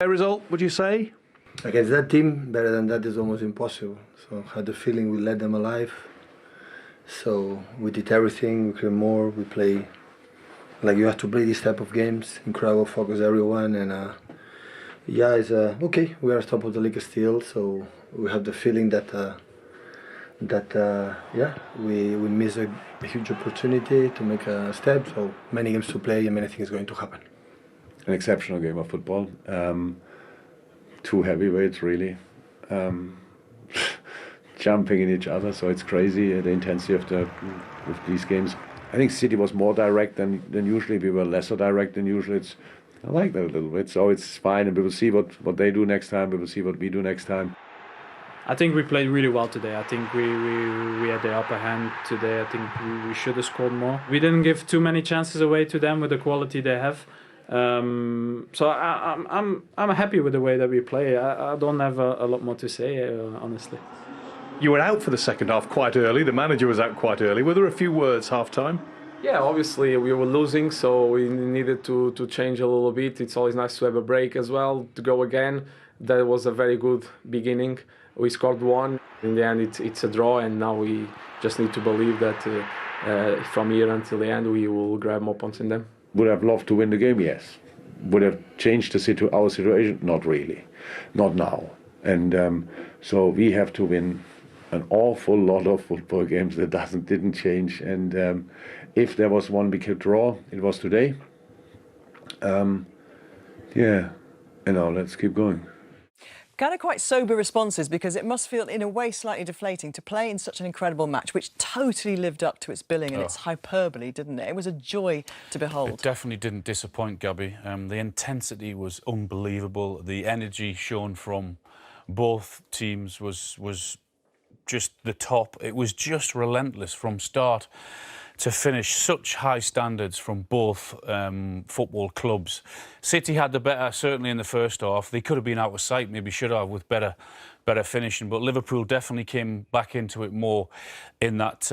A result, would you say? Against that team, better than that is almost impossible. So I had the feeling we let them alive. So we did everything, we create more, we play like you have to play these type of games, incredible focus everyone, and yeah, it's okay. We are top of the league still, so we have the feeling that yeah, we miss a huge opportunity to make a step. So many games to play and many things going to happen. An exceptional game of football. Two heavyweights really jumping in each other, so it's crazy the intensity of these games. I think City was more direct than usually. We were lesser direct than usually. I like that a little bit, so it's fine, and we will see what they do next time. We will see what we do next time. I think we played really well today. I think we had the upper hand today. I think we should have scored more. We didn't give too many chances away to them with the quality they have. So I'm happy with the way that we play. I don't have a lot more to say, honestly. You were out for the second half quite early. The manager was out quite early. Were there a few words half-time? Yeah, obviously we were losing, so we needed to change a little bit. It's always nice to have a break as well, to go again. That was a very good beginning. We scored one. In the end, it's a draw, and now we just need to believe that from here until the end, we will grab more points in them. Would have loved to win the game, yes. Would have changed our situation? Not really, not now. And so we have to win an awful lot of football games that didn't change. And if there was one we could draw, it was today. Yeah, let's keep going. Kind of quite sober responses, because it must feel in a way slightly deflating to play in such an incredible match which totally lived up to its billing and its hyperbole, didn't it? It was a joy to behold. It definitely didn't disappoint, Gabby. The intensity was unbelievable. The energy shown from both teams was just the top. It was just relentless from start to finish. Such high standards from both football clubs. City had the better, certainly in the first half. They could have been out of sight, maybe should have, with better finishing. But Liverpool definitely came back into it more in that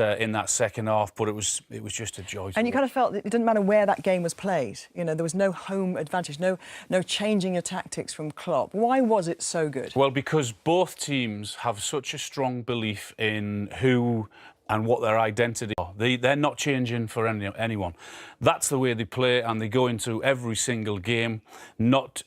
second half. But it was just a joy. And you kind of felt that it didn't matter where that game was played. You know, there was no home advantage, no changing your tactics from Klopp. Why was it so good? Well, because both teams have such a strong belief in who and what their identity are. They're not changing for anyone. That's the way they play, and they go into every single game not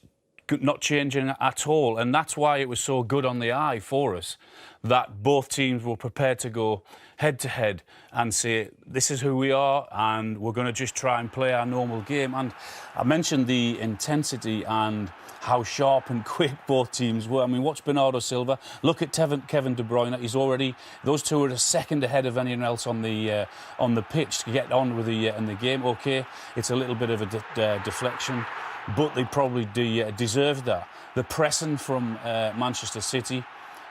changing at all. And that's why it was so good on the eye for us that both teams were prepared to go head-to-head and say, this is who we are, and we're going to just try and play our normal game. And I mentioned the intensity and how sharp and quick both teams were. I mean, watch Bernardo Silva. Look at Kevin De Bruyne. He's already... Those two are a second ahead of anyone else on the pitch to get on with in the game. OK, it's a little bit of a deflection, but they probably deserved that. The pressing from Manchester City,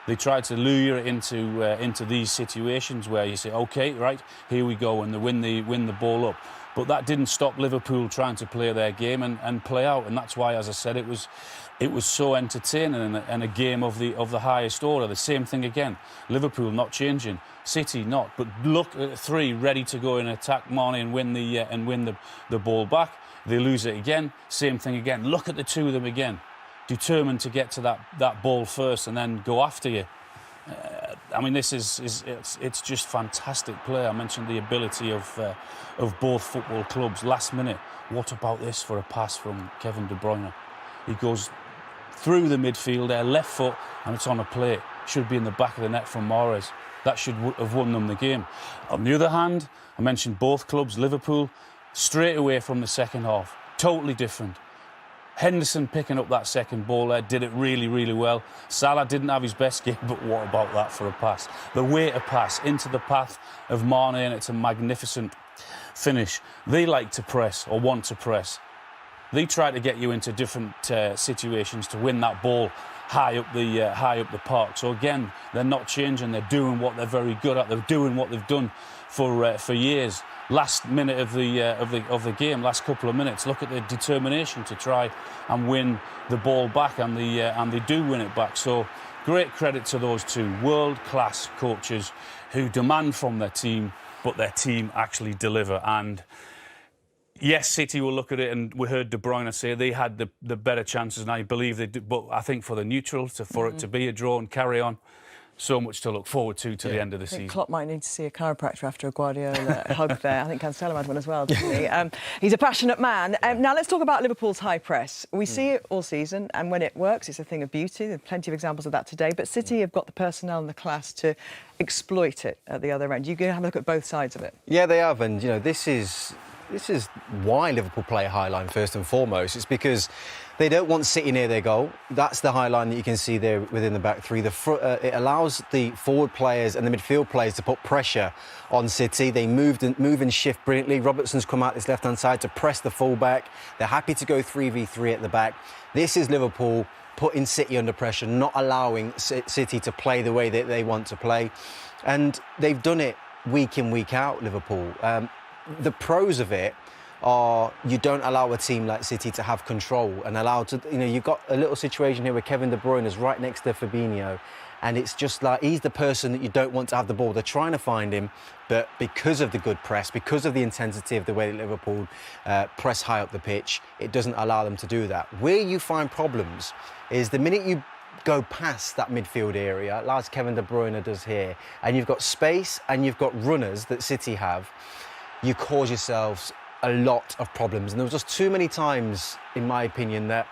they tried to lure it into these situations where you say, OK, right, here we go, and they win the ball up. But that didn't stop Liverpool trying to play their game and play out, and that's why, as I said, it was so entertaining and a game of the highest order. The same thing again. Liverpool not changing, City not, but look at three ready to go and attack Mane and win the ball back. They lose it again. Same thing again. Look at the two of them again, determined to get to that ball first and then go after you. I mean, this it's just fantastic play. I mentioned the ability of both football clubs. Last minute, what about this for a pass from Kevin De Bruyne? He goes through the midfield there, left foot, and it's on a plate. Should be in the back of the net from Mahrez. That should have won them the game. On the other hand, I mentioned both clubs. Liverpool, straight away from the second half, totally different. Henderson picking up that second ball there, did it really, really well. Salah didn't have his best game, but what about that for a pass? The way to pass into the path of Mane, and it's a magnificent finish. They like to press, or want to press. They try to get you into different situations to win that ball high up the park. So again, they're not changing. They're doing what they're very good at. They're doing what they've done for years. Last minute of the game, last couple of minutes, look at the determination to try and win the ball back, and they do win it back. So great credit to those two world-class coaches who demand from their team, but their team actually deliver. And Yes, City will look at it, and we heard De Bruyne say they had the better chances, and I believe they do. But I think for the neutral, for it to be a draw and carry on, so much to look forward to the end of the I think season. Klopp might need to see a chiropractor after a Guardiola hug there. I think Cancelo had one as well, didn't he? He's a passionate man. Now let's talk about Liverpool's high press. We see it all season, and when it works, it's a thing of beauty. There's plenty of examples of that today. But City have got the personnel and the class to exploit it at the other end. You can have a look at both sides of it. Yeah, they have, and this is why Liverpool play a high line first and foremost. It's because they don't want City near their goal. That's the high line that you can see there within the back three. It allows the forward players and the midfield players to put pressure on City. They move and shift brilliantly. Robertson's come out this left-hand side to press the full-back. They're happy to go 3v3 at the back. This is Liverpool putting City under pressure, not allowing City to play the way that they want to play. And they've done it week in, week out, Liverpool. The pros of it are you don't allow a team like City to have control and allow to, you've got a little situation here where Kevin De Bruyne is right next to Fabinho, and it's just like he's the person that you don't want to have the ball. They're trying to find him, but because of the good press, because of the intensity of the way that Liverpool press high up the pitch, it doesn't allow them to do that. Where you find problems is the minute you go past that midfield area, like Kevin De Bruyne does here, and you've got space and you've got runners that City have, you cause yourselves a lot of problems. And there was just too many times, in my opinion, that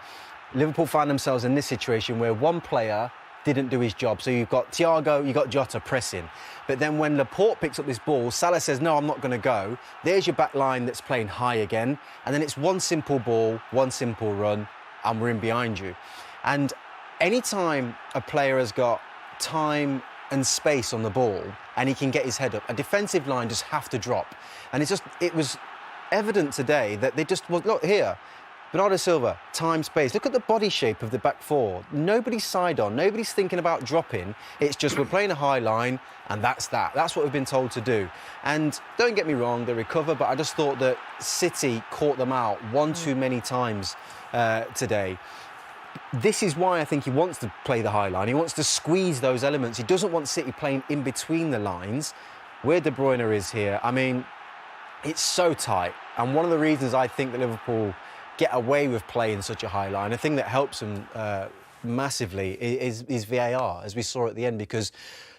Liverpool found themselves in this situation where one player didn't do his job. So you've got Thiago, you've got Jota pressing. But then when Laporte picks up this ball, Salah says, no, I'm not going to go. There's your back line that's playing high again. And then it's one simple ball, one simple run, and we're in behind you. And any time a player has got time and space on the ball and he can get his head up, a defensive line just have to drop. And it was evident today that they just, well, look here, Bernardo Silva, time, space. Look at the body shape of the back four. Nobody's side on, nobody's thinking about dropping. It's just we're playing a high line and that's that. That's what we've been told to do. And don't get me wrong, they recover, but I just thought that City caught them out one too many times today. This is why I think he wants to play the high line. He wants to squeeze those elements. He doesn't want City playing in between the lines. Where De Bruyne is here, I mean, it's so tight. And one of the reasons I think that Liverpool get away with playing such a high line, a thing that helps them massively is VAR, as we saw at the end, because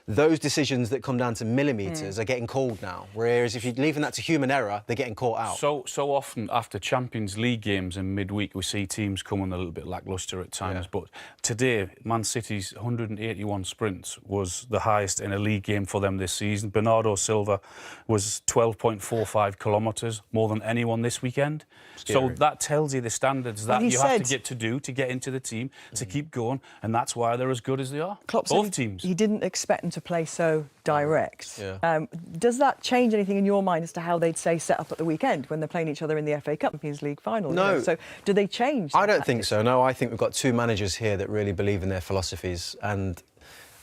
those decisions that come down to millimetres are getting called now. Whereas if you're leaving that to human error, they're getting caught out. So often after Champions League games in midweek, we see teams coming a little bit lacklustre at times. But today, Man City's 181 sprints was the highest in a league game for them this season. Bernardo Silva was 12.45 kilometres, more than anyone this weekend. Scary. So that tells you the standards that you have to get into the team, to keep going, and that's why they're as good as they are. Klopp Both teams. He didn't expect them to play so direct. Yeah. Does that change anything in your mind as to how they'd say set up at the weekend when they're playing each other in the FA Cup Champions League final? No. So do they change? I don't think so, no. I think we've got two managers here that really believe in their philosophies, and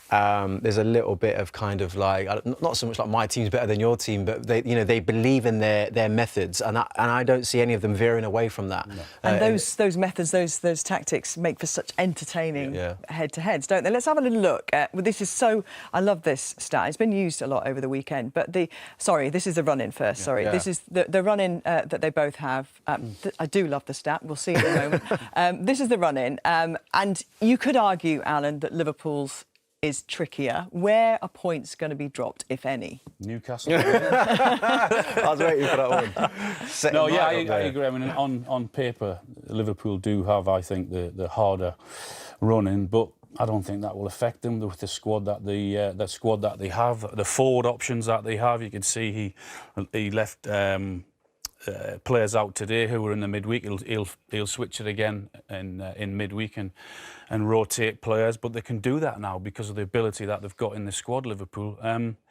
there's a little bit of kind of like, not so much like my team's better than your team, but they believe in their methods, and I don't see any of them veering away from that. No. And those methods, those tactics make for such entertaining head-to-heads, don't they? Let's have a little look. This is I love this stat. It's been used a lot over the weekend. But this is the run-in first. Sorry, this is the run-in that they both have. I do love the stat. We'll see in a moment. This is the run-in, and you could argue, Alan, that Liverpool's is trickier. Where are points going to be dropped, if any? Newcastle. I was waiting for that one. No, yeah, I agree. I mean, on paper, Liverpool do have, I think, the harder running, but I don't think that will affect them with the squad that they have, the forward options that they have. You can see he left players out today who were in the midweek. He'll switch it again in midweek and rotate players, but they can do that now because of the ability that they've got in the squad, Liverpool.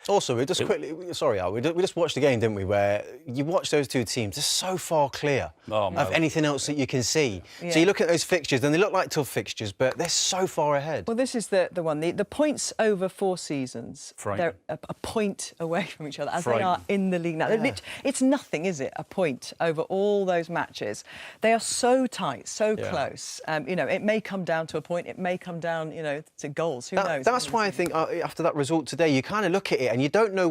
Also, we just quickly, sorry, Al, we just watched the game, didn't we, where you watch those two teams, they're so far clear of anything else that you can see. Yeah. So you look at those fixtures, and they look like tough fixtures, but they're so far ahead. Well, this is the one. The points over 4 seasons, they're a point away from each other, as they are in the league now. Yeah. It's nothing, is it? A point over all those matches. They are so tight, so close. It may come down to a point. It may come down, to goals. Who knows? That's why I think after that result today, you kind of look at it and you don't know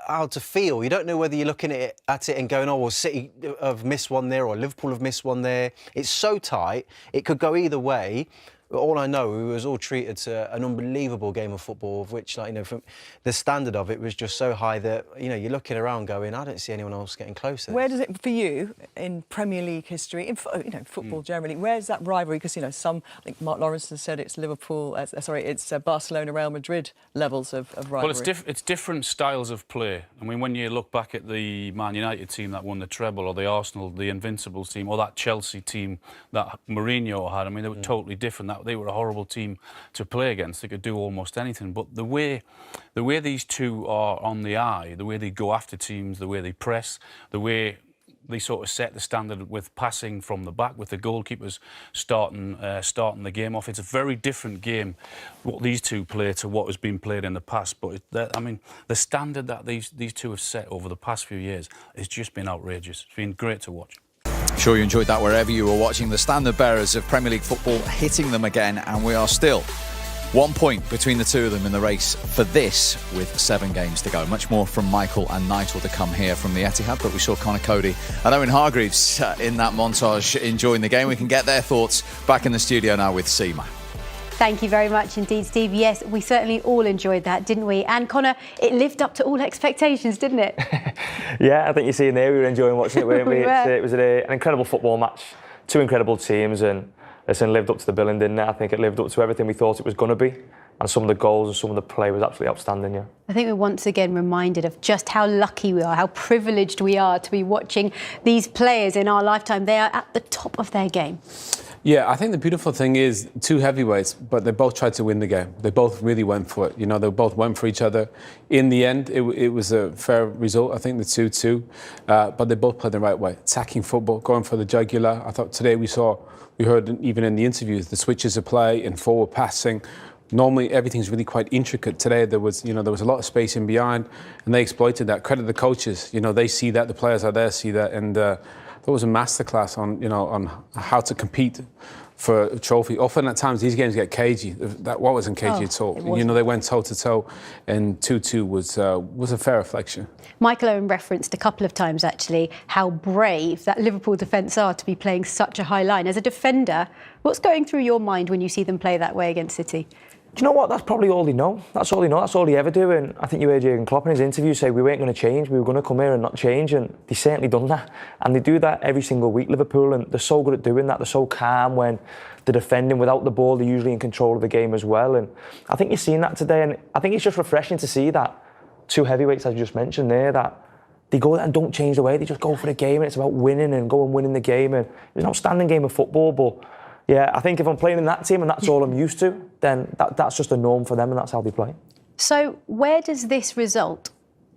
how to feel. You don't know whether you're looking at it and going, oh, well, City have missed one there or Liverpool have missed one there. It's so tight. It could go either way. But all I know, we was all treated to an unbelievable game of football, of which, from the standard of it was just so high that, you're looking around going, I don't see anyone else getting closer. Where does it, for you, in Premier League history, in football generally, where's that rivalry? Because, I think Mark Lawrence has said it's Liverpool, it's Barcelona, Real Madrid levels of rivalry. Well, it's different styles of play. I mean, when you look back at the Man United team that won the treble, or the Arsenal, the Invincibles team, or that Chelsea team that Mourinho had, I mean, they were totally different. They were a horrible team to play against. They could do almost anything. But the way these two are on the eye, the way they go after teams, the way they press, the way they sort of set the standard with passing from the back, with the goalkeepers starting the game off. It's a very different game, what these two play to what has been played in the past. But the standard that these two have set over the past few years has just been outrageous. It's been great to watch. Sure you enjoyed that wherever you were watching. The standard bearers of Premier League football hitting them again, and we are still 1 point between the two of them in the race for this, with 7 games to go. Much more from Michael and Nigel to come here from the Etihad, but we saw Conor Cody and Owen Hargreaves in that montage enjoying the game. We can get their thoughts back in the studio now with Seema. Thank you very much indeed, Steve. Yes, we certainly all enjoyed that, didn't we? And Conor, it lived up to all expectations, didn't it? Yeah, I think you're seeing there, we were enjoying watching it, weren't we? It was an incredible football match, 2 incredible teams, and listen, lived up to the billing, didn't it? I think it lived up to everything we thought it was going to be. And some of the goals and some of the play was absolutely outstanding, yeah. I think we're once again reminded of just how lucky we are, how privileged we are to be watching these players in our lifetime. They are at the top of their game. Yeah, I think the beautiful thing is 2 heavyweights, but they both tried to win the game. They both really went for it. They both went for each other. In the end, it was a fair result, I think, the 2-2. But they both played the right way. Attacking football, going for the jugular. I thought today we heard even in the interviews, the switches of play and forward passing. Normally, everything's really quite intricate. Today, there was a lot of space in behind, and they exploited that. Credit the coaches. They see that. The players are there, see that, and there was a masterclass on how to compete for a trophy. Often at times these games get cagey. That wasn't cagey at all. They went toe to toe, and 2-2 was a fair reflection. Michael Owen referenced a couple of times actually how brave that Liverpool defence are to be playing such a high line. As a defender, what's going through your mind when you see them play that way against City? Do you know what? That's probably all they know. That's all they know. That's all they ever do. And I think you heard Jurgen Klopp in his interview say we weren't going to change. We were going to come here and not change. And they certainly done that. And they do that every single week, Liverpool. And they're so good at doing that. They're so calm when they're defending. Without the ball, they're usually in control of the game as well. And I think you're seeing that today. And I think it's just refreshing to see that 2 heavyweights, as you just mentioned there, that they go and don't change the way. They just go for the game. And it's about winning and go and winning the game. And it was an outstanding game of football. But yeah, I think if I'm playing in that team and that's all I'm used to, then that's just a norm for them and that's how they play. So where does this result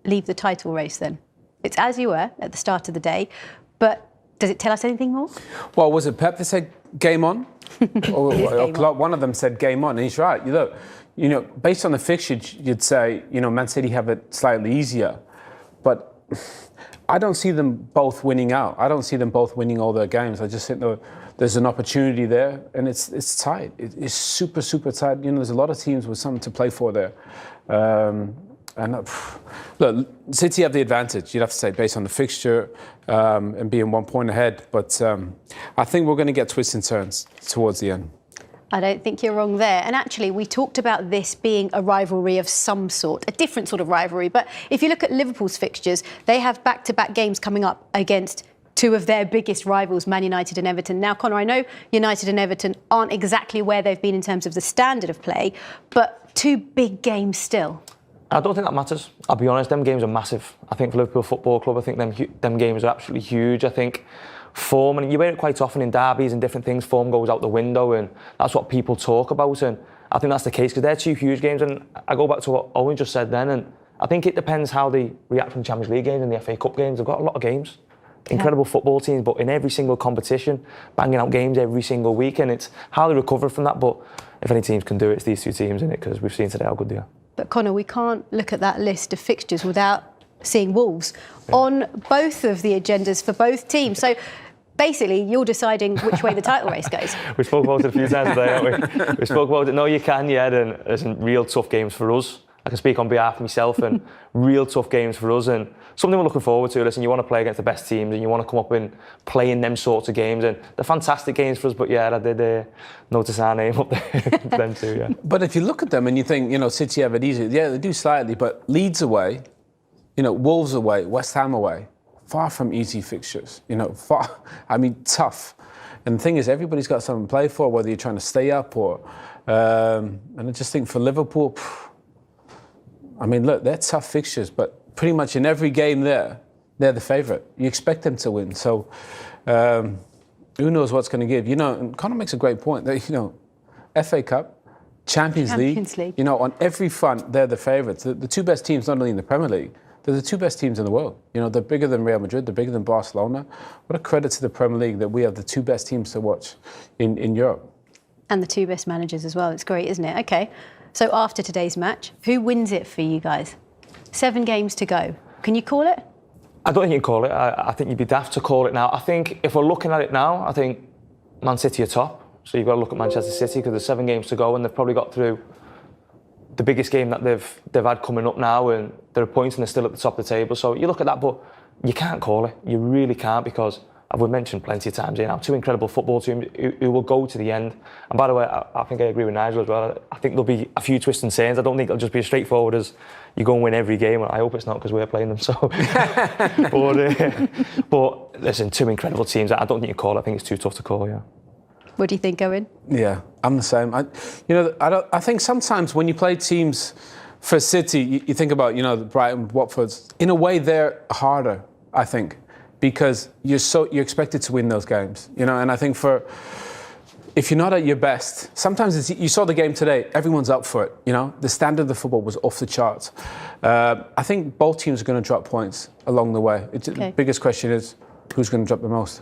leave the title race then? It's as you were at the start of the day, but does it tell us anything more? Well, was it Pep that said game on? or one of them said game on, and he's right. Based on the fixture, you'd say, Man City have it slightly easier, but I don't see them both winning out. I don't see them both winning all their games. I just think there's an opportunity there, and it's tight. It's super, super tight. There's a lot of teams with something to play for there. Look, City have the advantage, you'd have to say, based on the fixture and being 1 point ahead. But I think we're going to get twists and turns towards the end. I don't think you're wrong there. And actually, we talked about this being a rivalry of some sort, a different sort of rivalry. But if you look at Liverpool's fixtures, they have back-to-back games coming up against 2 of their biggest rivals, Man United and Everton. Now, Conor, I know United and Everton aren't exactly where they've been in terms of the standard of play, but 2 big games still. I don't think that matters. I'll be honest, them games are massive. I think for Liverpool Football Club, I think them games are absolutely huge. I think form, and you hear it quite often in derbies and different things, form goes out the window, and that's what people talk about. And I think that's the case because they're 2 huge games. And I go back to what Owen just said then, and I think it depends how they react from the Champions League games and the FA Cup games. They've got a lot of games. Incredible football teams, but in every single competition, banging out games every single week, and it's how they recover from that. But if any teams can do it, it's these 2 teams, in it, because we've seen today how good they are. But Conor, we can't look at that list of fixtures without seeing Wolves on both of the agendas for both teams. So basically, you're deciding which way the title race goes. We spoke about it a few times today, haven't we? We spoke about it. No, you can, yeah. And there's some real tough games for us. I can speak on behalf of myself, and real tough games for us, and something we're looking forward to. Listen, you want to play against the best teams, and you want to come up and play in them sorts of games, and they're fantastic games for us. But yeah, I did notice our name up there for them too. Yeah. But if you look at them and you think, City have it easy. Yeah, they do slightly, but Leeds away, Wolves away, West Ham away, far from easy fixtures. Tough. And the thing is, everybody's got something to play for, whether you're trying to stay up or. And I just think for Liverpool. Look, they're tough fixtures, but pretty much in every game they're the favourite. You expect them to win. So who knows what's going to give? And Conor makes a great point. That, FA Cup, Champions League. On every front, they're the favourites. The two best teams, not only in the Premier League, they're the two best teams in the world. They're bigger than Real Madrid, they're bigger than Barcelona. What a credit to the Premier League that we have the two best teams to watch in Europe. And the two best managers as well. It's great, isn't it? Okay. So after today's match, who wins it for you guys? 7 games to go. Can you call it? I don't think you can call it. I think you'd be daft to call it now. I think if we're looking at it now, I think Man City are top. So you've got to look at Manchester City because there's 7 games to go and they've probably got through the biggest game that they've had coming up now, and they're points and they're still at the top of the table. So you look at that, but you can't call it. You really can't, because as we've mentioned plenty of times here now, 2 incredible football teams who will go to the end. And by the way, I think I agree with Nigel as well. I think there'll be a few twists and turns. I don't think it'll just be as straightforward as you go and win every game. I hope it's not, because we're playing them. So, but listen, 2 incredible teams. I don't think you call it. I think it's too tough to call. Yeah. What do you think, Owen? Yeah, I'm the same. I think sometimes when you play teams for City, you think about the Brighton, Watfords. In a way, they're harder. I think. Because you're expected to win those games, and I think if you're not at your best, sometimes you saw the game today, everyone's up for it, the standard of the football was off the charts. I think both teams are going to drop points along the way. The biggest question is, who's going to drop the most?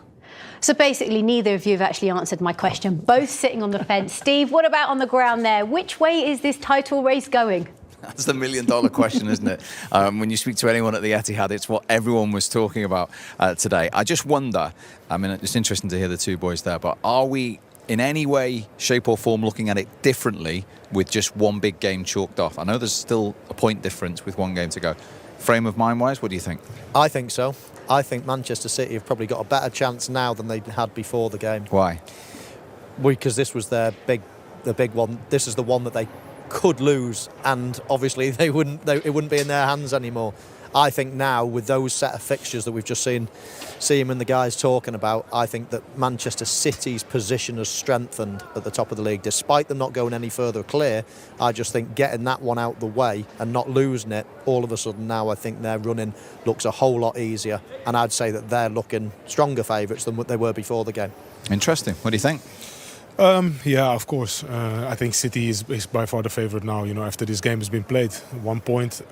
So basically, neither of you have actually answered my question, both sitting on the fence. Steve, what about on the ground there? Which way is this title race going? That's the $1 million question, isn't it? When you speak to anyone at the Etihad, it's what everyone was talking about today. I just wonder, it's interesting to hear the two boys there, but are we in any way, shape or form looking at it differently with just one big game chalked off? I know there's still a point difference with 1 game to go. Frame of mind-wise, what do you think? I think so. I think Manchester City have probably got a better chance now than they had before the game. Why? Because this was the big one. This is the one that they could lose, and obviously it wouldn't be in their hands anymore. I think now, with those set of fixtures that we've just seen him and the guys talking about, I think that Manchester City's position has strengthened at the top of the league, despite them not going any further clear. I just think getting that one out the way and not losing it, all of a sudden now I think their running looks a whole lot easier, and I'd say that they're looking stronger favourites than what they were before the game. Interesting. What do you think? Yeah, of course. I think City is by far the favourite now. After this game has been played, 1 point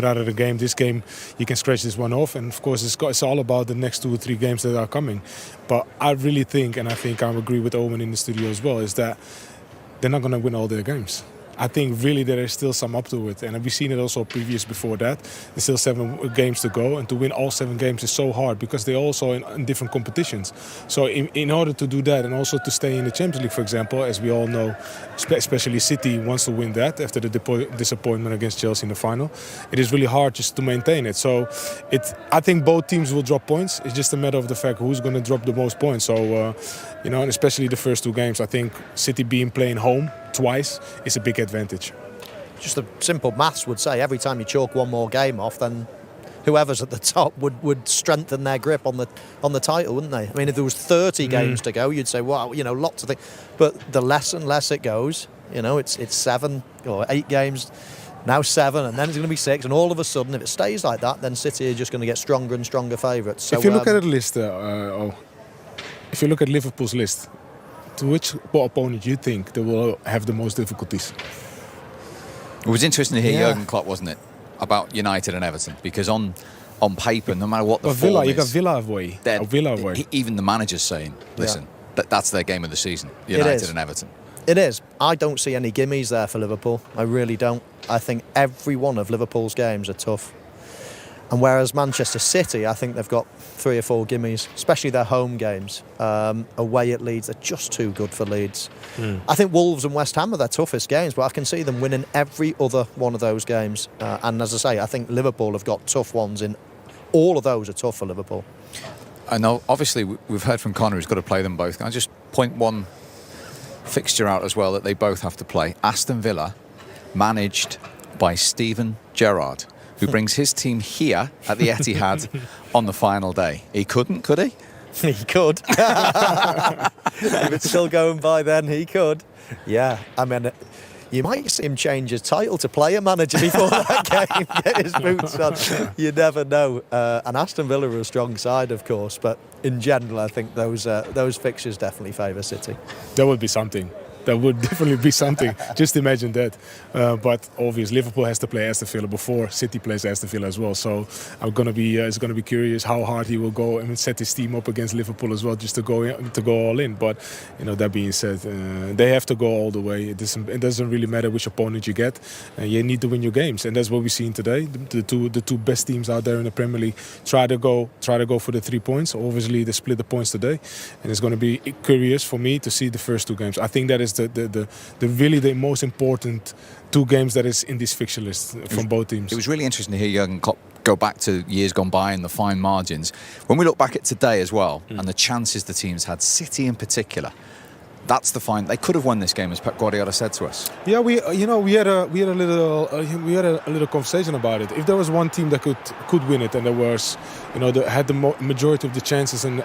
out of the game. This game, you can scratch this one off, and of course, it's all about the next 2 or 3 games that are coming. But I really think, and I think I agree with Owen in the studio as well, is that they're not going to win all their games. I think really there is still some up to it, and we've seen it also previous before that. There's still 7 games to go, and to win all 7 games is so hard because they're also in different competitions. So in order to do that, and also to stay in the Champions League, for example, as we all know, especially City wants to win that after the disappointment against Chelsea in the final. It is really hard just to maintain it. So I think both teams will drop points. It's just a matter of the fact who's going to drop the most points. So and especially the first 2 games, I think City playing home twice is a big advantage. Just the simple maths would say every time you chalk 1 more game off, then whoever's at the top would strengthen their grip on the title, wouldn't they? I mean, if there was 30 games to go, you'd say, wow, lots of things. But the less and less it goes, it's 7 or 8 games, now 7, and then it's going to be 6, and all of a sudden, if it stays like that, then City are just going to get stronger and stronger favourites. So, if you look at the list, if you look at Liverpool's list, to which opponent do you think they will have the most difficulties? It was interesting to hear Jurgen Klopp, wasn't it, about United and Everton, because on paper, no matter what the form is, you got Villa away. Even the manager's saying, listen, that's their game of the season, United and Everton. It is. I don't see any gimmies there for Liverpool. I really don't. I think every one of Liverpool's games are tough. And whereas Manchester City, I think they've got 3 or 4 gimmies, especially their home games. Away at Leeds, they're just too good for Leeds. I think Wolves and West Ham are their toughest games, but I can see them winning every other one of those games. And as I say, I think Liverpool have got tough ones in. All of those are tough for Liverpool. I know, obviously, we've heard from Connor, who's got to play them both. Can I just point one fixture out as well that they both have to play? Aston Villa, managed by Steven Gerrard, who brings his team here at the Etihad on the final day. He couldn't, could he? He could. If it's still going by then, he could. Yeah, I mean, you might see him change his title to player manager before that game, get his boots on. You never know. And Aston Villa are a strong side, of course, but in general, I think those fixtures definitely favour City. That would be something. That would definitely be something. Just imagine that. But obviously, Liverpool has to play Aston Villa before City plays Aston Villa as well. So I'm gonna be it's gonna be curious how hard he will go and set his team up against Liverpool as well, just to go all in. But that being said, they have to go all the way. It doesn't really matter which opponent you get. You need to win your games, and that's what we've seen today. The two best teams out there in the Premier League try to go for the 3 points. Obviously, they split the points today, and it's going to be curious for me to see the first 2 games. I think that is the really the most important 2 games that is in this fixture list from both teams. It was really interesting to hear Jurgen Klopp go back to years gone by and the fine margins. When we look back at today as well, and the chances the teams had, City in particular, that's the fine. They could have won this game, as Pep Guardiola said to us. Yeah, we had a little conversation about it. If there was one team that could win it, and there was, had the majority of the chances and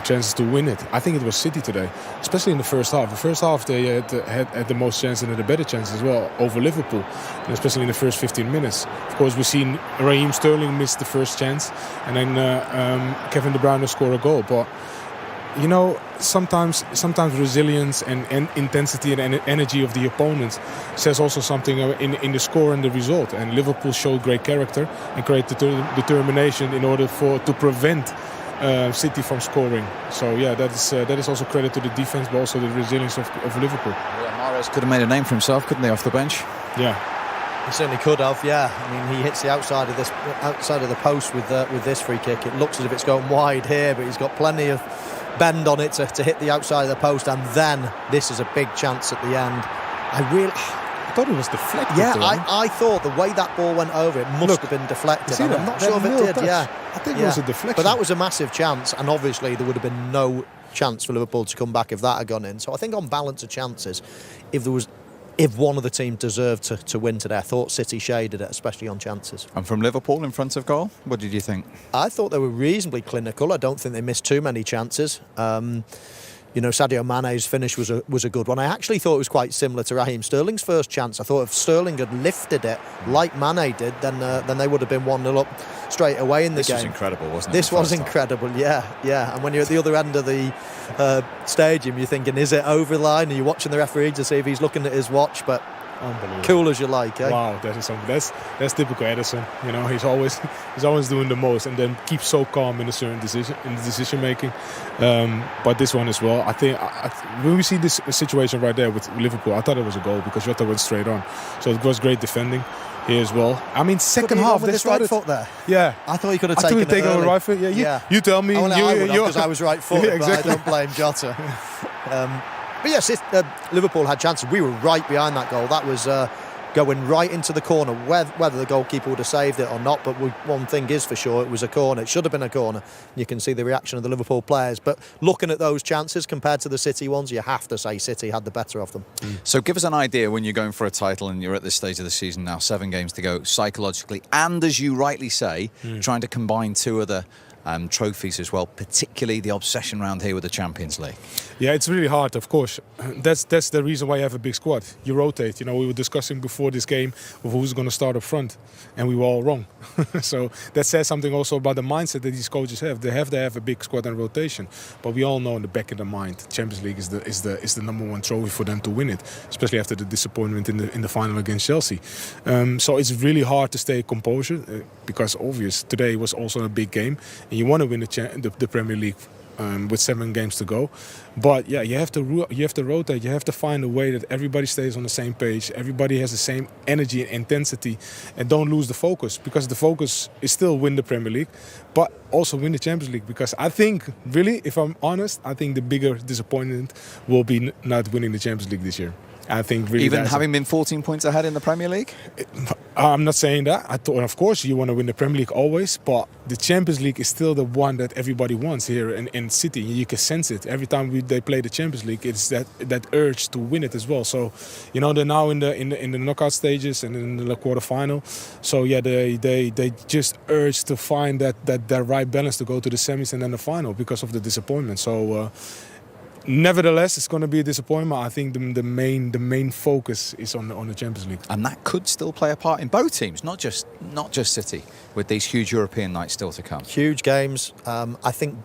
chances to win it, I think it was City today, especially in the first half. The first half they had the most chances and had the better chances as well over Liverpool, and especially in the first 15 minutes. Of course, we've seen Raheem Sterling miss the first chance, and then Kevin De Bruyne score a goal, but. Sometimes resilience and intensity and energy of the opponent says also something in the score and the result. And Liverpool showed great character and great determination in order to prevent City from scoring. So yeah, that is also credit to the defense, but also the resilience of Liverpool. Yeah, Mahrez could have made a name for himself, couldn't he, off the bench? Yeah. He certainly could have, yeah. I mean, he hits the outside of the post with this free kick. It looks as if it's going wide here, but he's got plenty of bend on it to hit the outside of the post, and then this is a big chance at the end. I thought it was deflected. Yeah, I thought the way that ball went over, it must have been deflected. And I'm not sure if it did. Yeah, I think it was a deflection. But that was a massive chance, and obviously there would have been no chance for Liverpool to come back if that had gone in. So I think on balance of chances, if one of the teams deserved to win today, I thought City shaded it, especially on chances. And from Liverpool in front of goal, what did you think? I thought they were reasonably clinical. I don't think they missed too many chances. Sadio Mane's finish was a good one. I actually thought it was quite similar to Raheem Sterling's first chance. I thought if Sterling had lifted it like Mane did, then they would have been 1-0 up straight away in the game. This was incredible, wasn't it? This was incredible, yeah. And when you're at the other end of the stadium, you're thinking, is it over the line? Are you watching the referee to see if he's looking at his watch? But cool as you like, eh? Wow, that is something. That's typical Ederson. He's always doing the most, and then keeps so calm in a certain decision making. But this one as well. I think when we see this situation right there with Liverpool, I thought it was a goal because Jota went straight on. So it was great defending here as well. I mean, second half they started. Right foot there. Yeah, I thought he could have taken it early. On the right foot. Yeah, you tell me. Because I was right footed, yeah, exactly. But I don't blame Jota. But yes, Liverpool had chances. We were right behind that goal. That was going right into the corner. Whether the goalkeeper would have saved it or not, but one thing is for sure, it was a corner. It should have been a corner. You can see the reaction of the Liverpool players. But looking at those chances compared to the City ones, you have to say City had the better of them. So give us an idea when you're going for a title and you're at this stage of the season now, 7 games to go, psychologically, and as you rightly say, trying to combine 2 of the trophies as well, particularly the obsession round here with the Champions League. Yeah, it's really hard, of course. That's the reason why you have a big squad. You rotate. We were discussing before this game of who's going to start up front, and we were all wrong. So that says something also about the mindset that these coaches have. They have to have a big squad and rotation, but we all know in the back of the mind, Champions League is the number 1 trophy for them to win it, especially after the disappointment in the final against Chelsea. So it's really hard to stay composure because obvious today was also a big game. You want to win the Premier League with 7 games to go. But yeah, you have to rotate. You have to find a way that everybody stays on the same page. Everybody has the same energy and intensity, and don't lose the focus, because the focus is still win the Premier League, but also win the Champions League. Because I think, really, if I'm honest, I think the bigger disappointment will be not winning the Champions League this year. I think really even having been 14 points ahead in the Premier League? I'm not saying that. I thought, of course, you want to win the Premier League always, but the Champions League is still the one that everybody wants here in City. You can sense it every time they play the Champions League. It's that urge to win it as well. So, you know, they're now in the knockout stages and in the quarterfinal. So yeah, they just urge to find that right balance to go to the semis and then the final because of the disappointment. So. Nevertheless, it's going to be a disappointment. I think the main focus is on the Champions League, and that could still play a part in both teams, not just City, with these huge European nights still to come. Huge games. I think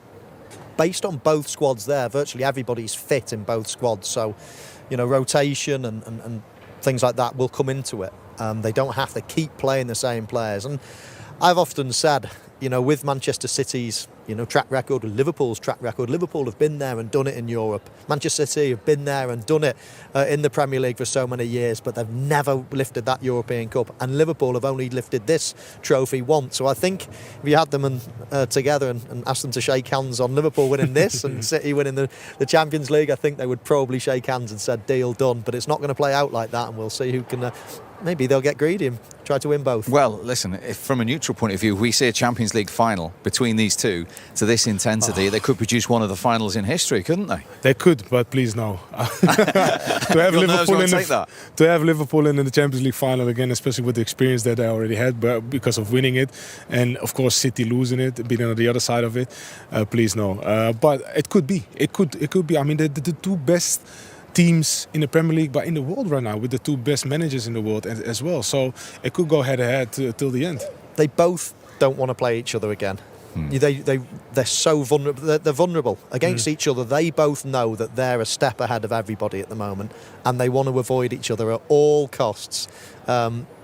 based on both squads there, virtually everybody's fit in both squads. So, you know, rotation and things like that will come into it. They don't have to keep playing the same players. And I've often said, you know, with Manchester City's, you know, track record, with Liverpool's track record, Liverpool have been there and done it in Europe. Manchester City have been there and done it in the Premier League for so many years, but they've never lifted that European Cup. And Liverpool have only lifted this trophy once. So I think if you had them together and asked them to shake hands on Liverpool winning this and City winning the Champions League, I think they would probably shake hands and said, deal done. But it's not going to play out like that, and we'll see who can... maybe they'll get greedy and try to win both. Well, listen, if from a neutral point of view, if we see a Champions League final between these two to this intensity, they could produce one of the finals in history, couldn't they? They could, but please no. To have Liverpool in the Champions League final again, especially with the experience that they already had, but because of winning it, and of course City losing it, being on the other side of it, please no. But it could be. It could be. I mean, the two best teams in the Premier League, but in the world right now, with the two best managers in the world as well. So it could go head-to-head till the end. They both don't want to play each other again. They're so vulnerable. They're vulnerable against each other. They both know that they're a step ahead of everybody at the moment, and they want to avoid each other at all costs.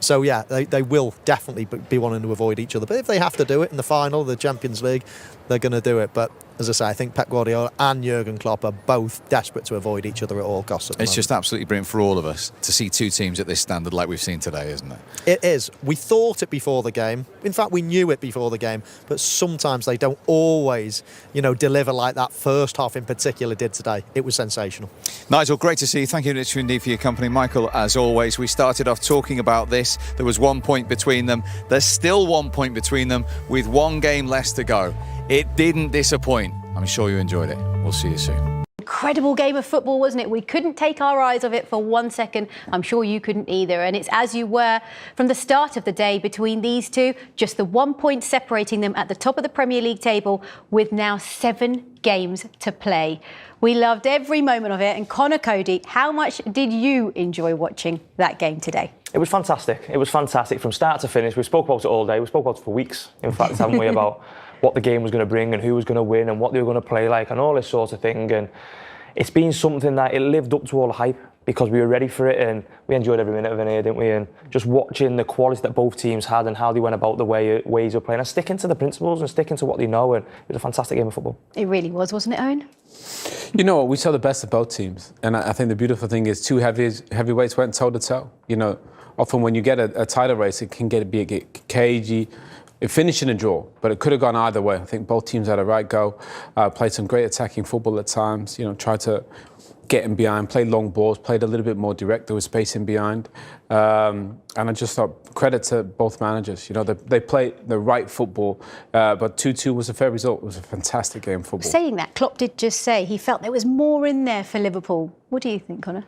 So yeah, they will definitely be wanting to avoid each other. But if they have to do it in the final of the Champions League, they're going to do it. But as I say, I think Pep Guardiola and Jurgen Klopp are both desperate to avoid each other at all costs at the moment. Just absolutely brilliant for all of us to see two teams at this standard like we've seen today, isn't it? It is. We thought it before the game. In fact, we knew it before the game. But sometimes they don't always, you know, deliver like that first half in particular did today. It was sensational. Nigel, great to see you. Thank you indeed for your company. Michael, as always, we started off talking about this. There was 1 point between them. There's still 1 point between them with one game less to go. It didn't disappoint. I'm sure you enjoyed it. We'll see you soon. Incredible game of football, wasn't it? We couldn't take our eyes off it for 1 second. I'm sure you couldn't either. And it's as you were from the start of the day between these two, just the 1 point separating them at the top of the Premier League table with now 7 games to play. We loved every moment of it. And Conor Cody, how much did you enjoy watching that game today? It was fantastic. It was fantastic from start to finish. We spoke about it all day. We spoke about it for weeks, in fact, haven't we, about what the game was going to bring and who was going to win and what they were going to play like and all this sort of thing. And it's been something that it lived up to all the hype because we were ready for it and we enjoyed every minute of it here, didn't we? And just watching the quality that both teams had and how they went about the ways of playing and sticking to the principles and sticking to what they know. And it was a fantastic game of football. It really was, wasn't it, Owen? You know, we saw the best of both teams. And I think the beautiful thing is two heavyweights went toe-to-toe. You know, often when you get a title race, it can get cagey. It finished in a draw, but it could have gone either way. I think both teams had a right go, played some great attacking football at times, you know, tried to get in behind, played long balls, played a little bit more direct, there was space in behind. And I just thought, credit to both managers. You know, they played the right football, but 2-2 was a fair result. It was a fantastic game of football. Saying that, Klopp did just say he felt there was more in there for Liverpool. What do you think, Conor?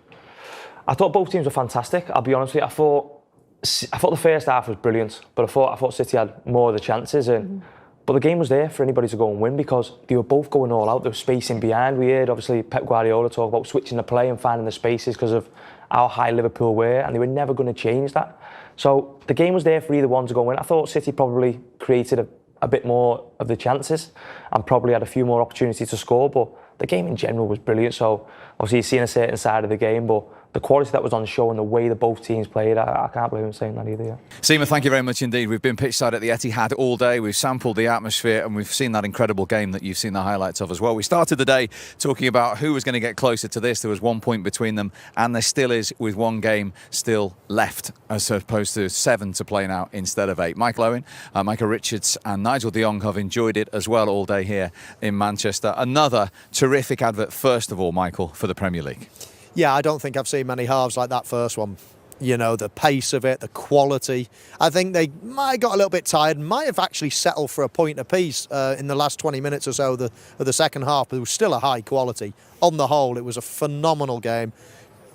I thought both teams were fantastic, I'll be honest with you. I thought the first half was brilliant, but I thought City had more of the chances. But the game was there for anybody to go and win because they were both going all out. There was space in behind. We heard, obviously, Pep Guardiola talk about switching the play and finding the spaces because of how high Liverpool were, and they were never going to change that. So the game was there for either one to go and win. I thought City probably created a bit more of the chances and probably had a few more opportunities to score, but the game in general was brilliant. So obviously you're seeing a certain side of the game, but the quality that was on show and the way that both teams played, I can't believe him saying that either. Yeah. Seema, thank you very much indeed. We've been pitchside at the Etihad all day. We've sampled the atmosphere and we've seen that incredible game that you've seen the highlights of as well. We started the day talking about who was going to get closer to this. There was 1 point between them, and there still is, with one game still left, as opposed to 7 to play now instead of 8. Michael Owen, Michael Richards and Nigel de Jong have enjoyed it as well all day here in Manchester. Another terrific advert, first of all, Michael, for the Premier League. Yeah, I don't think I've seen many halves like that first one. You know, the pace of it, the quality. I think they might have got a little bit tired, might have actually settled for a point apiece in the last 20 minutes or so of the second half, but it was still a high quality. On the whole, it was a phenomenal game.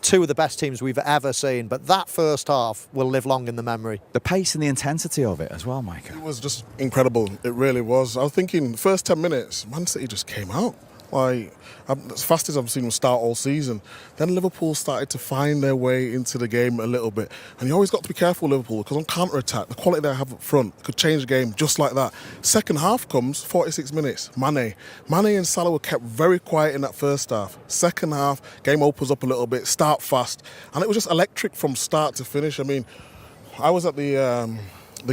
2 of the best teams we've ever seen, but that first half will live long in the memory. The pace and the intensity of it as well, Micah. It was just incredible. It really was. I was thinking, the first 10 minutes, Man City just came out. Like, as fast as I've seen them start all season. Then Liverpool started to find their way into the game a little bit. And you always got to be careful, Liverpool, because on counter-attack, the quality they have up front could change the game just like that. Second half comes, 46 minutes, Mane and Salah were kept very quiet in that first half. Second half, game opens up a little bit, start fast. And it was just electric from start to finish. I mean, I was at the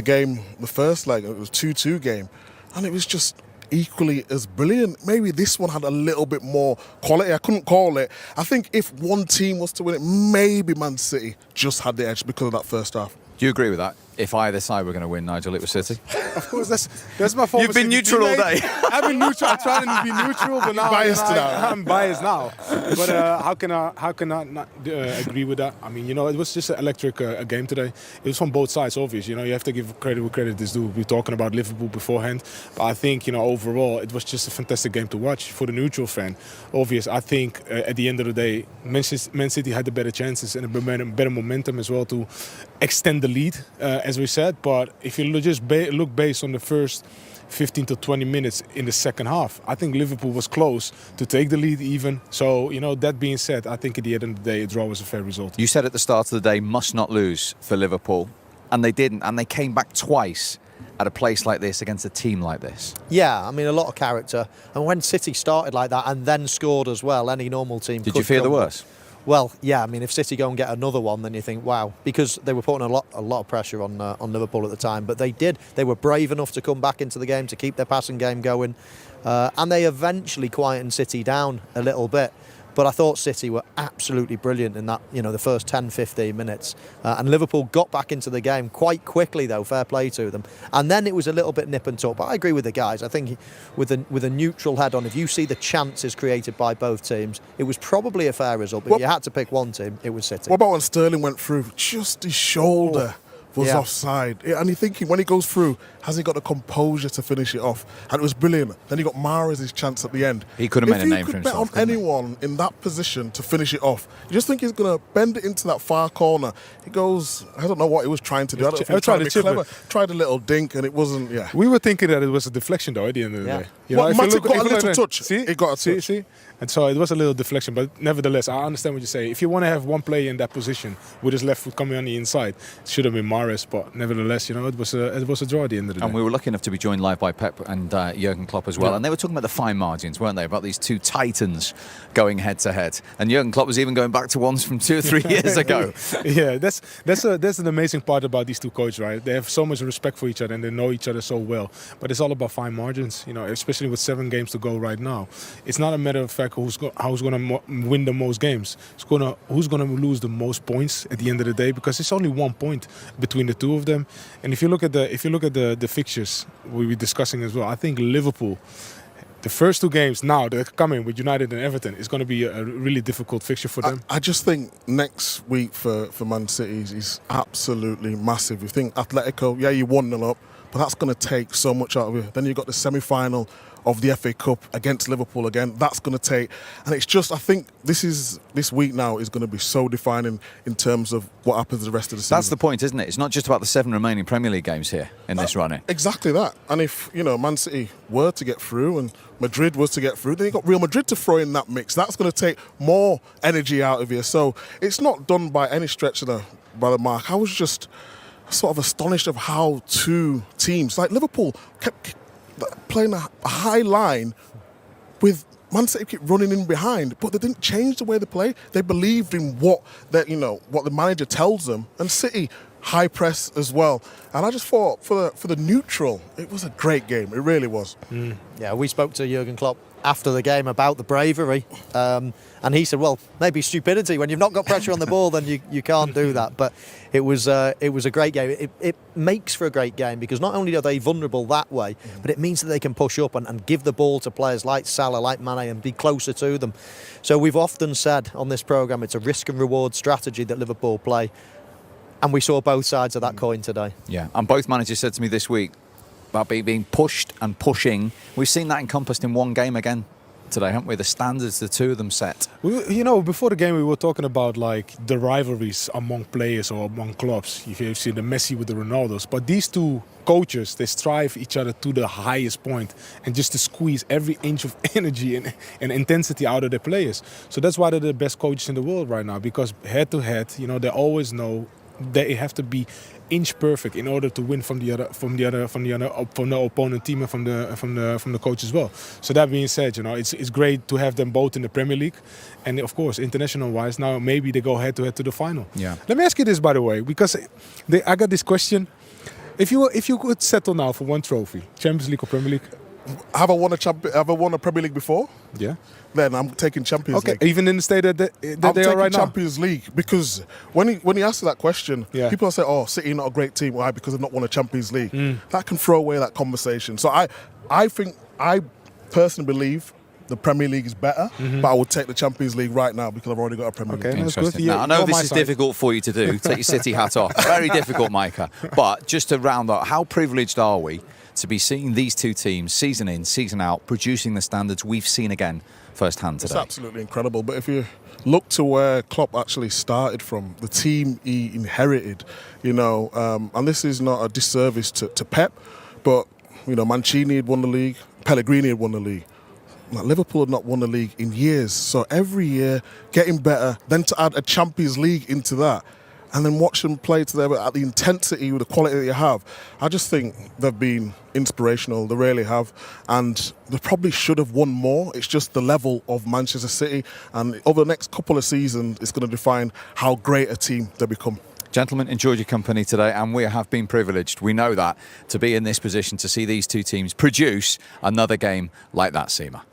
game, the first leg, it was 2-2 game. And it was just equally as brilliant. Maybe this one had a little bit more quality. I couldn't call it. I think if one team was to win it, maybe Man City just had the edge because of that first half. Do you agree with that? If either side were going to win, Nigel, it was City? Of course, that's my fault. You've been neutral all day. I've been neutral. I tried to be neutral, but now I'm biased now. But how can I not agree with that? I mean, you know, it was just an electric game today. It was from both sides, obvious. You know, you have to give credit where credit is due. We were talking about Liverpool beforehand, but I think, you know, overall, it was just a fantastic game to watch for the neutral fan. Obvious. I think at the end of the day, Man City had the better chances and a better momentum as well to extend the lead, as we said. But if you just look based on the first 15 to 20 minutes in the second half, I think Liverpool was close to take the lead even. So, you know, that being said, I think at the end of the day, a draw was a fair result. You said at the start of the day, must not lose for Liverpool, and they didn't, and they came back twice at a place like this against a team like this. Yeah, I mean, a lot of character. And when City started like that and then scored as well, any normal team Did you fear the worst? Well, yeah, I mean, if City go and get another one, then you think, wow, because they were putting a lot of pressure on Liverpool at the time, but they did. They were brave enough to come back into the game, to keep their passing game going, and they eventually quietened City down a little bit. But I thought City were absolutely brilliant in that, you know, the first 10-15 minutes. And Liverpool got back into the game quite quickly, though, fair play to them. And then it was a little bit nip and tuck. But I agree with the guys. I think with a neutral head on, if you see the chances created by both teams, it was probably a fair result. But if you had to pick one team, it was City. What about when Sterling went through? Just his shoulder was offside. And you're thinking, when he goes through, has he got the composure to finish it off? And it was brilliant. Then he got Mahrez's chance at the end. He could have made a name for himself. If you could bet on anyone in that position to finish it off, you just think he's going to bend it into that far corner. He goes, I don't know what he was trying to do. I don't know if he was trying to be clever. Tried a little dink and it wasn't, We were thinking that it was a deflection, though, at the end of the day. You know, Matip got a little touch. See? He got a touch. See? And so it was a little deflection, but nevertheless, I understand what you say. If you want to have one player in that position with his left foot coming on the inside, it should have been Mahrez. But nevertheless, you know, it was a draw at the end of the day. And we were lucky enough to be joined live by Pep and Jurgen Klopp as well. Yeah. And they were talking about the fine margins, weren't they? About these two titans going head to head. And Jurgen Klopp was even going back to ones from 2 or 3 years ago. Yeah, that's an amazing part about these two coaches, right? They have so much respect for each other and they know each other so well. But it's all about fine margins, you know, especially with 7 games to go right now. It's not a matter of fact who's going to win the most games. It's who's going to lose the most points at the end of the day, because it's only 1 point between the two of them. And if you look at the fixtures we were discussing as well, I think Liverpool, the first 2 games now they're coming with United and Everton, is going to be a really difficult fixture for them. I just think next week for Man City is absolutely massive. You think Atletico, you 1-0 up, but that's going to take so much out of you. Then you've got the semi-final of the FA Cup against Liverpool again. That's going to take, and it's just, I think this week now is going to be so defining in terms of what happens the rest of the season. That's the point, isn't it? It's not just about the 7 remaining Premier League games here in this run-in. Exactly that. And if, you know, Man City were to get through and Madrid was to get through, then you've got Real Madrid to throw in that mix. That's going to take more energy out of you. So it's not done by any stretch of the mark. I was just sort of astonished of how 2 teams, like Liverpool, kept playing a high line with Man City keep running in behind, but they didn't change the way they play. They believed in what that what the manager tells them, and City high press as well. And I just thought for the neutral, it was a great game. It really was. Yeah, we spoke to Jurgen Klopp after the game about the bravery, and he said, well, maybe stupidity. When you've not got pressure on the ball, then you can't do that. But it was a great game. It makes for a great game because not only are they vulnerable that way, but it means that they can push up and give the ball to players like Salah, like Mane, and be closer to them. So we've often said on this programme it's a risk and reward strategy that Liverpool play, and we saw both sides of that coin today. Yeah, and both managers said to me this week about being pushed and pushing. We've seen that encompassed in one game again today, haven't we? The standards the two of them set. Before the game we were talking about like the rivalries among players or among clubs. You've seen the Messi with the Ronaldos, but these two coaches, they strive each other to the highest point and just to squeeze every inch of energy and intensity out of their players. So that's why they're the best coaches in the world right now, because head to head, they always know they have to be inch perfect in order to win from the opponent team and from the coach as well. So that being said, it's great to have them both in the Premier League, and of course international wise now maybe they go head to head to the final. Yeah. Let me ask you this, by the way, because I got this question: if you could settle now for one trophy, Champions League or Premier League? Have I won a Premier League before? Yeah. Then I'm taking Champions League. Even in the state that they are right now? Champions League because when he asked that question, people say, "Oh, City not a great team. Why? Because they've not won a Champions League." That can throw away that conversation. So I personally believe the Premier League is better, but I would take the Champions League right now because I've already got a Premier League. Interesting. Now, I know this is difficult for you to do. Take your City hat off. Very difficult, Micah. But just to round up, how privileged are we to be seeing these two teams season in, season out, producing the standards we've seen again firsthand today? It's absolutely incredible. But if you look to where Klopp actually started from, the team he inherited, and this is not a disservice to Pep, but Mancini had won the league, Pellegrini had won the league. Now, Liverpool had not won the league in years, so every year getting better, then to add a Champions League into that, and then watch them play together at the intensity with the quality that you have. I just think they've been inspirational, they really have, and they probably should have won more. It's just the level of Manchester City, and over the next couple of seasons it's going to define how great a team they become. Gentlemen, enjoyed your company today, and we have been privileged, we know that, to be in this position to see these two teams produce another game like that, Seema.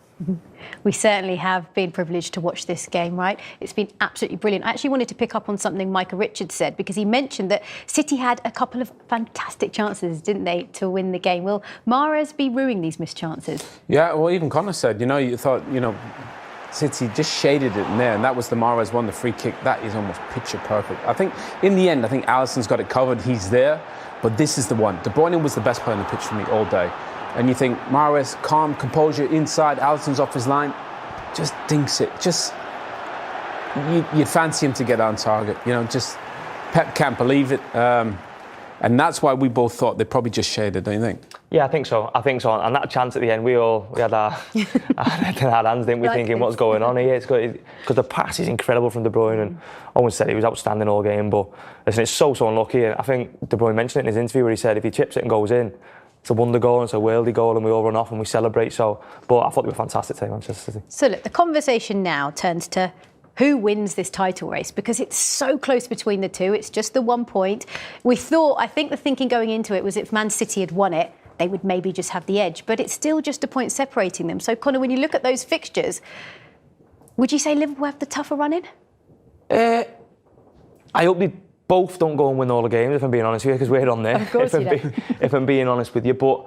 We certainly have been privileged to watch this game, right? It's been absolutely brilliant. I actually wanted to pick up on something Micah Richards said, because he mentioned that City had a couple of fantastic chances, didn't they, to win the game. Will Mahrez be ruining these missed chances? Yeah, well, even Connor said, you thought, City just shaded it in there, and that was the Mahrez one, the free kick. That is almost picture perfect. I think, in the end, Alisson's got it covered. He's there, but this is the one. De Bruyne was the best player on the pitch for me all day. And you think, Mahrez, calm, composure, inside, Alisson's off his line, just dinks it. Just, you'd fancy him to get on target. Just, Pep can't believe it. And that's why we both thought they probably just shaded, don't you think? Yeah, I think so. And that chance at the end, we had our hands, didn't we, thinking, what's going on here? It's good because the pass is incredible from De Bruyne, and Owen said he was outstanding all game. But listen, it's so unlucky. And I think De Bruyne mentioned it in his interview where he said if he chips it and goes in, it's a wonder goal and it's a worldly goal, and we all run off and we celebrate. But I thought they were fantastic today, Manchester City. So look, the conversation now turns to who wins this title race, because it's so close between the two. It's just the 1 point. I think the thinking going into it was if Man City had won it, they would maybe just have the edge. But it's still just a point separating them. So, Connor, when you look at those fixtures, would you say Liverpool have the tougher run in? I hope they both don't go and win all the games, if I'm being honest with you, because we're on there. Of course if I'm being honest with you. But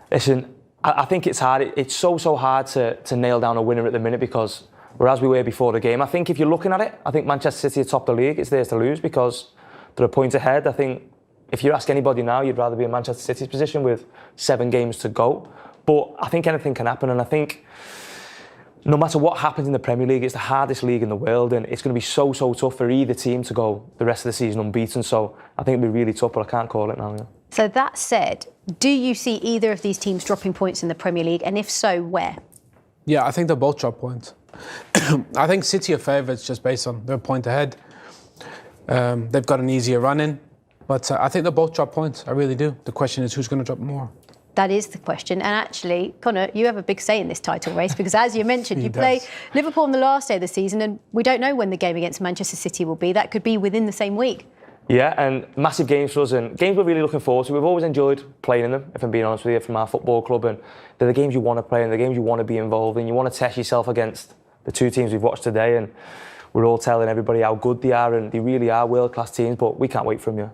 listen, I think it's hard. It's so hard to nail down a winner at the minute, because whereas we were before the game, I think if you're looking at it, I think Manchester City are top of the league. It's theirs to lose because they're a point ahead. I think if you ask anybody now, you'd rather be in Manchester City's position with 7 games to go. But I think anything can happen, and I think no matter what happens in the Premier League, it's the hardest league in the world, and it's going to be so tough for either team to go the rest of the season unbeaten. So I think it'll be really tough, but I can't call it now. Yeah. So that said, do you see either of these teams dropping points in the Premier League, and if so, where? Yeah, I think they'll both drop points. I think City are favourites just based on their point ahead. They've got an easier run in, but I think they'll both drop points. I really do. The question is who's going to drop more. That is the question. And actually, Connor, you have a big say in this title race because, as you mentioned, you play Liverpool on the last day of the season, and we don't know when the game against Manchester City will be. That could be within the same week. Yeah, and massive games for us, and games we're really looking forward to. We've always enjoyed playing in them, if I'm being honest with you, from our football club, and they're the games you want to play and the games you want to be involved in. You want to test yourself against the two teams we've watched today, and we're all telling everybody how good they are, and they really are world-class teams, but we can't wait for them, yeah.